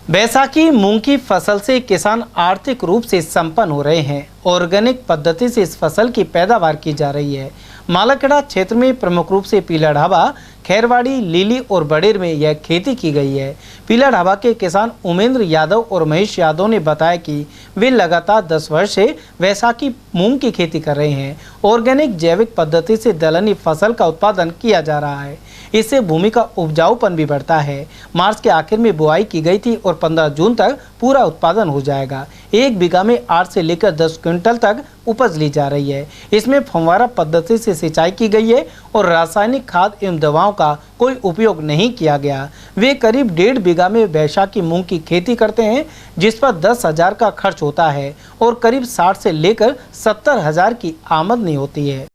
बैसाखी मूंग की फसल से किसान आर्थिक रूप से संपन्न हो रहे हैं। ऑर्गेनिक पद्धति से इस फसल की पैदावार की जा रही है। मालाखेड़ा क्षेत्र में प्रमुख रूप से पीला ढाबा, खैरवाड़ी, लीली और बड़ेर में यह खेती की गई है। पीला ढाबा के किसान उमेंद्र यादव और महेश यादव ने बताया कि वे लगातार 10 वर्ष से बैसाखी मूंग की खेती कर रहे हैं। ऑर्गेनिक जैविक पद्धति से दलहनी फसल का उत्पादन किया जा रहा है। इससे भूमि का उपजाऊपन भी बढ़ता है। मार्च के आखिर में बुआई की गई थी और 15 जून तक पूरा उत्पादन हो जाएगा। 1 बीघा में 8 से लेकर 10 क्विंटल तक उपज ली जा रही है। इसमें फव्वारा पद्धति से सिंचाई की गई है और रासायनिक खाद एवं दवाओं का कोई उपयोग नहीं किया गया। वे करीब 1.5 बीघा में बैसाखी मूंग की खेती करते हैं, जिस पर 10,000 का खर्च होता है और करीब 60 से लेकर 70,000 की आमदनी होती है।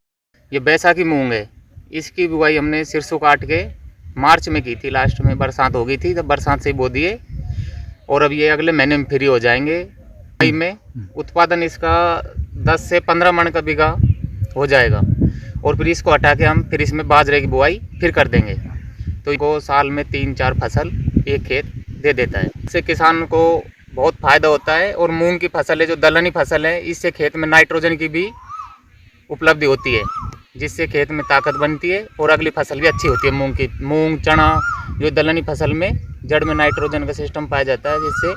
ये बैसाखी मूंग है। इसकी बुआई हमने सिरसों काट के मार्च में की थी। लास्ट में बरसात हो गई थी, तब बरसात से बो दिए और अब ये अगले महीने में फ्री हो जाएंगे। मई में उत्पादन इसका 10 से 15 मन का बीघा हो जाएगा और फिर इसको हटा के हम फिर इसमें बाजरे की बुआई फिर कर देंगे। तो इसको साल में 3-4 फसल एक खेत दे देता है। इससे किसान को बहुत फायदा होता है। और मूंग की फसल है जो दलहनी फसल है, इससे खेत में नाइट्रोजन की भी उपलब्धि होती है, जिससे खेत में ताकत बनती है और अगली फसल भी अच्छी होती है। मूंग, चना जो दलहनी फसल में जड़ में नाइट्रोजन का सिस्टम पाया जाता है, जिससे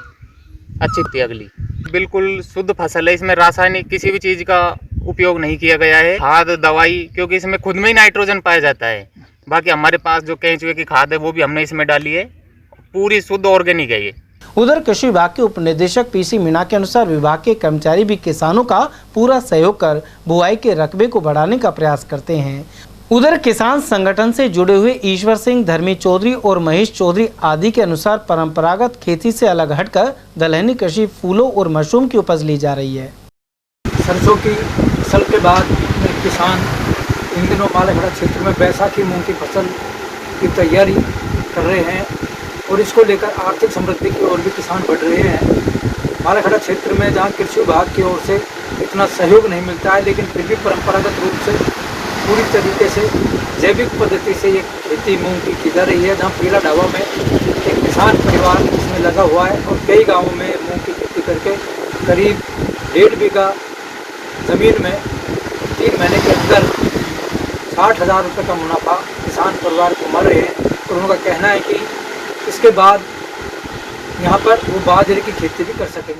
अच्छी होती है अगली। बिल्कुल शुद्ध फसल है। इसमें रासायनिक किसी भी चीज़ का उपयोग नहीं किया गया है, खाद दवाई, क्योंकि इसमें खुद में ही नाइट्रोजन पाया जाता है। बाकी हमारे पास जो केंचुए की खाद है वो भी हमने इसमें डाली है। पूरी शुद्ध ऑर्गेनिक है ये। उधर कृषि विभाग के उप निदेशक पीसी मीणा के अनुसार विभाग के कर्मचारी भी किसानों का पूरा सहयोग कर बुआई के रकबे को बढ़ाने का प्रयास करते हैं। उधर किसान संगठन से जुड़े हुए ईश्वर सिंह, धर्मी चौधरी और महेश चौधरी आदि के अनुसार परंपरागत खेती से अलग हटकर दलहनी कृषि फूलों और मशरूम की उपज ली जा रही है। सरसों की फसल के बाद किसान इन दिनों मालाखेड़ा क्षेत्र में बैसाखी मूंग की फसल की तैयारी कर रहे हैं और इसको लेकर आर्थिक समृद्धि की ओर भी किसान बढ़ रहे हैं। मालाखेड़ा क्षेत्र में जहां कृषि विभाग की ओर से इतना सहयोग नहीं मिलता है, लेकिन फिर भी परंपरागत रूप से पूरी तरीके से जैविक पद्धति से ये खेती मूंग की जा रही है। जहां पीला ढाबा में एक किसान परिवार इसमें लगा हुआ है और कई गाँवों में मूंग की खेती करके करीब 1.5 बीघा ज़मीन में 3 महीने के अंदर 60,000 रुपये का मुनाफा किसान परिवार को मिल रहे हैं। और उनका कहना है कि इसके बाद यहाँ पर वो बाजरे की खेती भी कर सकेंगे।